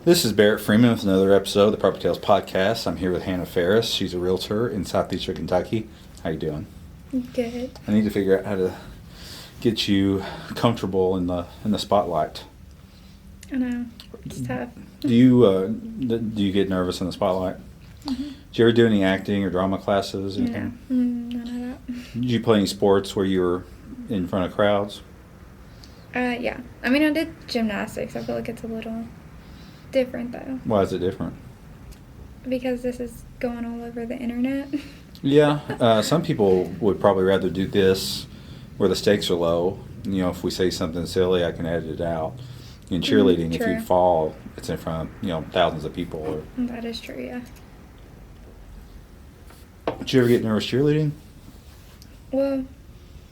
This is Barrett Freeman with another episode of the PropertyTales podcast. I'm here with Hannah Farris. She's a realtor in southeastern Kentucky. How you doing? Good. I need to figure out how to get you comfortable in the spotlight. I know. It's tough. Do you get nervous in the spotlight? Mm-hmm. Did you ever do any acting or drama classes? No, none of that. Did you play any sports where you were in front of crowds? Yeah. I mean, I did gymnastics. I feel like it's a little different, though. Why is it different? Because this is going all over the internet. Yeah. Some people would probably rather do this where the stakes are low. You know, if we say something silly, I can edit it out. In cheerleading, if you fall, it's in front of, thousands of people. That is true, yeah. Did you ever get nervous cheerleading? Well,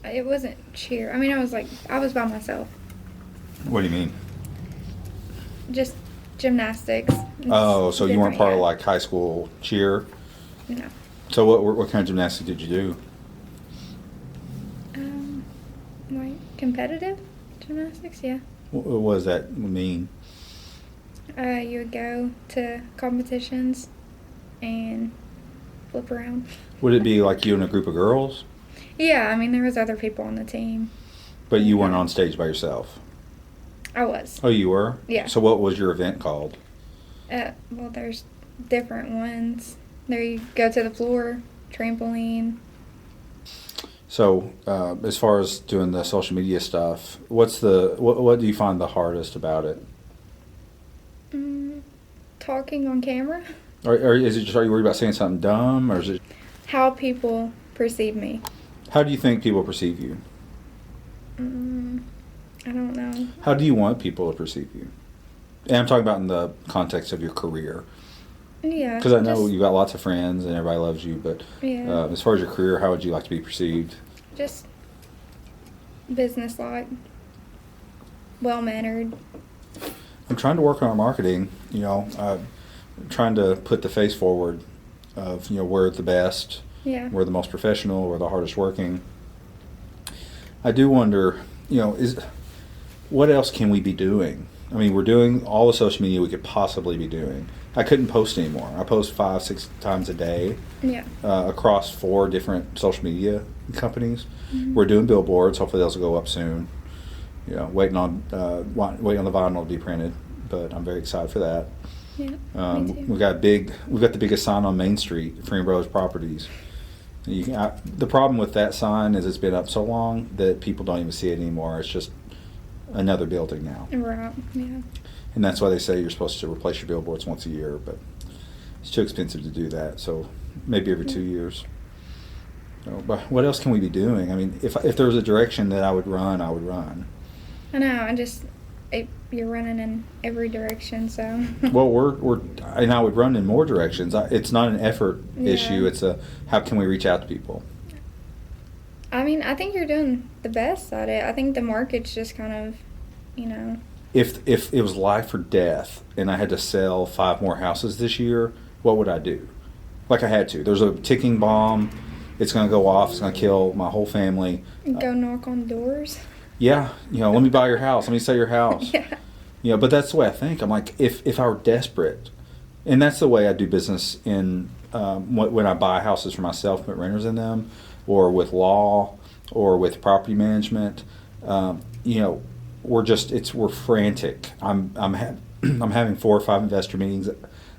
it wasn't cheer. I mean, I was by myself. What do you mean? Just gymnastics. Oh, so you weren't part of yeah. like high school cheer? No. So what kind of gymnastics did you do? Like competitive gymnastics, yeah. What does that mean? You would go to competitions and flip around. Would it be like you and a group of girls? Yeah, I mean, there was other people on the team. But you weren't on stage by yourself? I was. Oh, you were? Yeah. So what was your event called? Well, there's different ones. There you go to the floor, trampoline. So as far as doing the social media stuff, what do you find the hardest about it? Talking on camera. Or are you worried about saying something dumb, or is it How people perceive me. how do you think people perceive you? I don't know. How do you want people to perceive you? And I'm talking about in the context of your career. Yeah. Because I know you've got lots of friends and everybody loves you, but Yeah. as far as your career, how would you like to be perceived? Just business-like, well-mannered. I'm trying to work on our marketing, trying to put the face forward of, we're the best, Yeah. we're the most professional, we're the hardest working. I do wonder, what else can we be doing? I mean, we're doing all the social media we could possibly be doing. I couldn't post anymore. I post 5-6 times a day. Yeah. Across 4 different social media companies. Mm-hmm. We're doing billboards. Hopefully those will go up soon. Waiting on the vinyl to be printed, but I'm very excited for that. Yeah. Me too. We've got the biggest sign on Main Street, Freeman Brothers Properties. The problem with that sign is it's been up so long that people don't even see it anymore. It's just another building now. Right. Yeah. And that's why they say you're supposed to replace your billboards once a year, but it's too expensive to do that. So maybe every 2 years. But what else can we be doing? I mean, if there was a direction that I would run, I would run. I know. You're running in every direction, so. Well, and I would run in more directions. It's not an effort issue. It's how can we reach out to people? I mean, I think you're doing the best at it. I think the market's just kind of, If it was life or death and I had to sell 5 more houses this year, what would I do? Like I had to. There's a ticking bomb. It's going to go off. It's going to kill my whole family. Go knock on doors. Yeah. Let me buy your house. Let me sell your house. Yeah. But that's the way I think. I'm like, if I were desperate, and that's the way I do business in when I buy houses for myself, put renters in them, or with law, or with property management. We're frantic. I'm having 4 or 5 investor meetings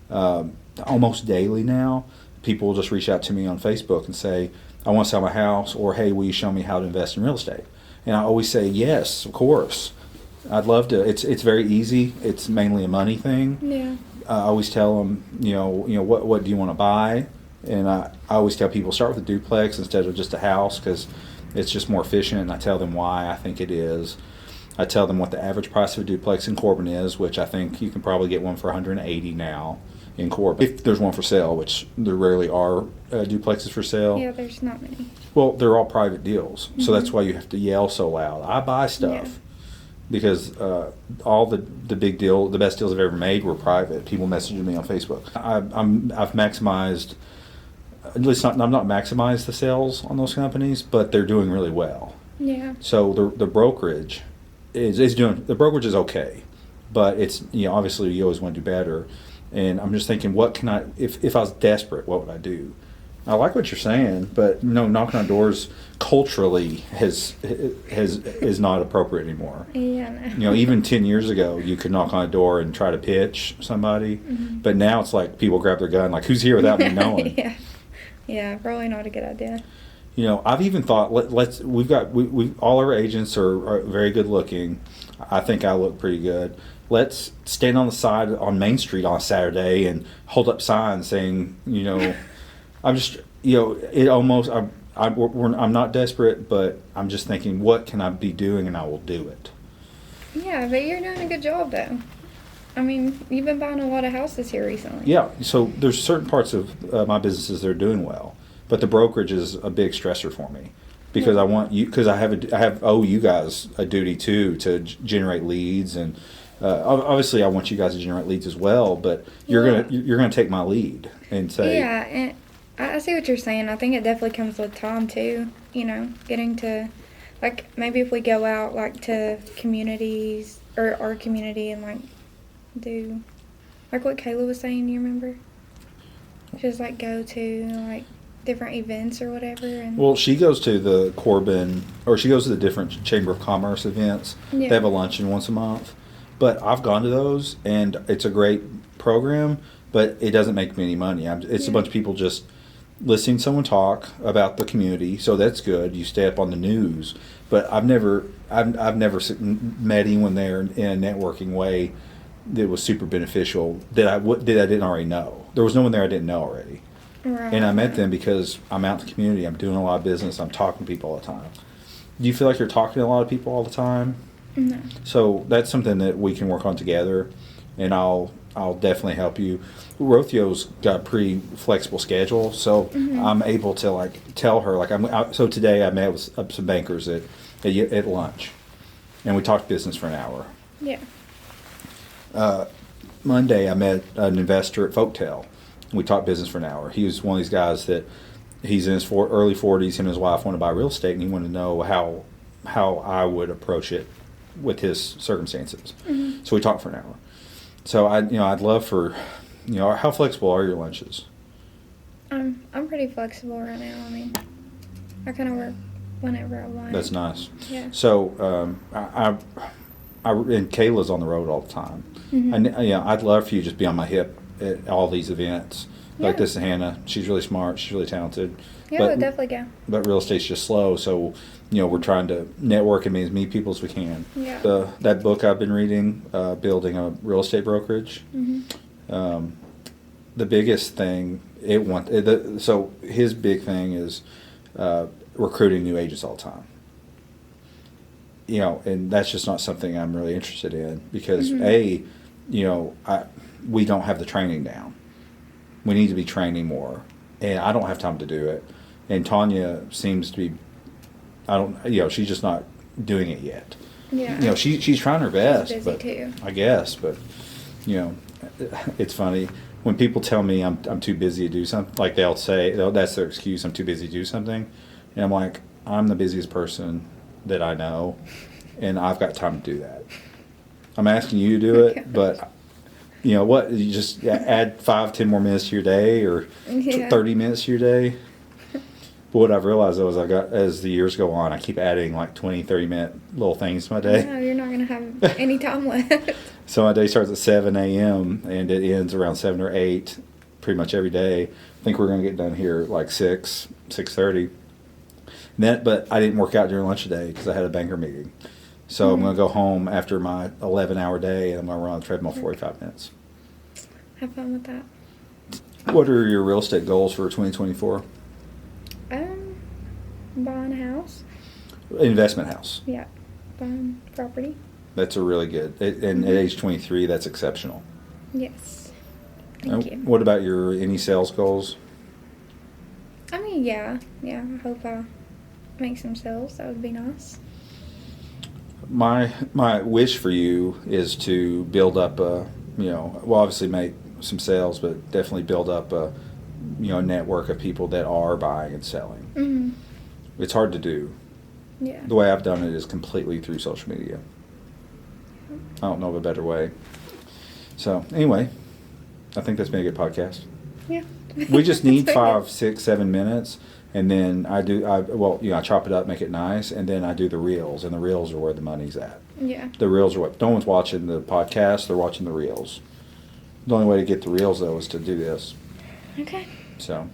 almost daily now. People will just reach out to me on Facebook and say, I want to sell my house, or hey, will you show me how to invest in real estate? And I always say, yes, of course. I'd love to. It's very easy. It's mainly a money thing. Yeah. I always tell them, what do you want to buy? And I always tell people start with a duplex instead of just a house because it's just more efficient. And I tell them why I think it is. I tell them what the average price of a duplex in Corbin is, which I think you can probably get one for $180 now in Corbin. If there's one for sale, which there rarely are duplexes for sale. Yeah, there's not many. Well, they're all private deals, so that's why you have to yell so loud. I buy stuff because all the best deals I've ever made were private. People messaging me on Facebook. I've maximized. At least I'm not maximized the sales on those companies, but they're doing really well. Yeah. So the brokerage is doing. The brokerage is okay, but it's, obviously you always want to do better. And I'm just thinking, what can I, if I was desperate, what would I do? I like what you're saying, but knocking on doors culturally is not appropriate anymore. Yeah, no. Even 10 years ago, you could knock on a door and try to pitch somebody, but now it's like people grab their gun, like, who's here without me knowing? Yeah, probably not a good idea. I've even thought, we all our agents are very good looking. I think I look pretty good. Let's stand on the side on Main Street on a Saturday and hold up signs saying, I'm just, it almost, I'm not desperate, but I'm just thinking, what can I be doing, and I will do it. Yeah, but you're doing a good job, though. I mean, you've been buying a lot of houses here recently. Yeah, so there's certain parts of my businesses that are doing well, but the brokerage is a big stressor for me because I want you, because I owe you guys a duty too to generate leads, and obviously I want you guys to generate leads as well, but you're gonna take my lead and say, yeah, and I see what you're saying. I think it definitely comes with time too. Getting to, like, maybe if we go out like to communities or our community and like do like what Kayla was saying. You remember? Just like go to like different events or whatever. And well, she goes to the Corbin, or she goes to the different Chamber of Commerce events. Yeah. They have a luncheon once a month, but I've gone to those, and it's a great program, but it doesn't make me any money. It's a bunch of people just listening to someone talk about the community, so that's good. You stay up on the news, but I've never met anyone there in a networking way that was super beneficial that I didn't already know. There was no one there I didn't know already. Right. And I met them because I'm out in the community. I'm doing a lot of business. I'm talking to people all the time. Do you feel like you're talking to a lot of people all the time? No. So that's something that we can work on together, and I'll definitely help you. Rothio's got a pretty flexible schedule, so I'm able to like tell her like so today I met with some bankers at lunch, and we talked business for an hour. Yeah. Monday I met an investor at Folktale. We talked business for an hour. He was one of these guys that he's in his early 40s. Him and his wife want to buy real estate, and he wanted to know how I would approach it with his circumstances. So we talked for an hour. So I'd love for, how flexible are your lunches? I'm pretty flexible right now. I mean, I kind of work whenever I want. That's nice. Yeah. So I and Kayla's on the road all the time. I'd love for you to just be on my hip at all these events. Like this is Hannah. She's really smart. She's really talented. Yeah, we'll definitely go. But real estate's just slow, so we're trying to network and meet as many people as we can. Yeah. That book I've been reading, Building a Real Estate Brokerage. The biggest thing so his big thing is recruiting new agents all the time. And that's just not something I'm really interested in because we don't have the training down. We need to be training more, and I don't have time to do it. And Tanya seems to be, she's just not doing it yet. Yeah. She's trying her best, She's busy but too. I guess, but it's funny when people tell me I'm too busy to do something. Like they'll say that's their excuse. I'm too busy to do something, and I'm like, I'm the busiest person that I know, and I've got time to do that. I'm asking you to do it, but what? You just add 5-10 more minutes to your day, or 30 minutes to your day. But what I've realized though is as the years go on, I keep adding like 20-30 minute little things to my day. No, you're not gonna have any time left. So my day starts at 7 a.m. and it ends around 7 or 8, pretty much every day. I think we're gonna get done here at like 6:30. But I didn't work out during lunch today because I had a banker meeting. So I'm going to go home after my 11-hour day, and I'm going to run on the treadmill 45 minutes. Have fun with that. What are your real estate goals for 2024? Buying a house. Investment house. Yeah, buying property. That's a really good. And at age 23, that's exceptional. Yes. Thank you. What about any sales goals? I mean, yeah. I hope I make some sales. That would be nice. My wish for you is to build up obviously make some sales, but definitely build up a network of people that are buying and selling. It's hard to do. Yeah. The way I've done it is completely through social media. I don't know of a better way. So anyway, I think that's been a good podcast. Yeah. We just need That's 5, 6, 7 minutes, and then I chop it up, make it nice, and then I do the reels, and the reels are where the money's at. Yeah. The reels are what no one's watching the podcast; they're watching the reels. The only way to get the reels though is to do this. Okay. So,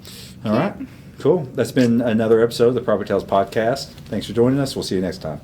all right, cool. That's been another episode of the PropertyTales podcast. Thanks for joining us. We'll see you next time.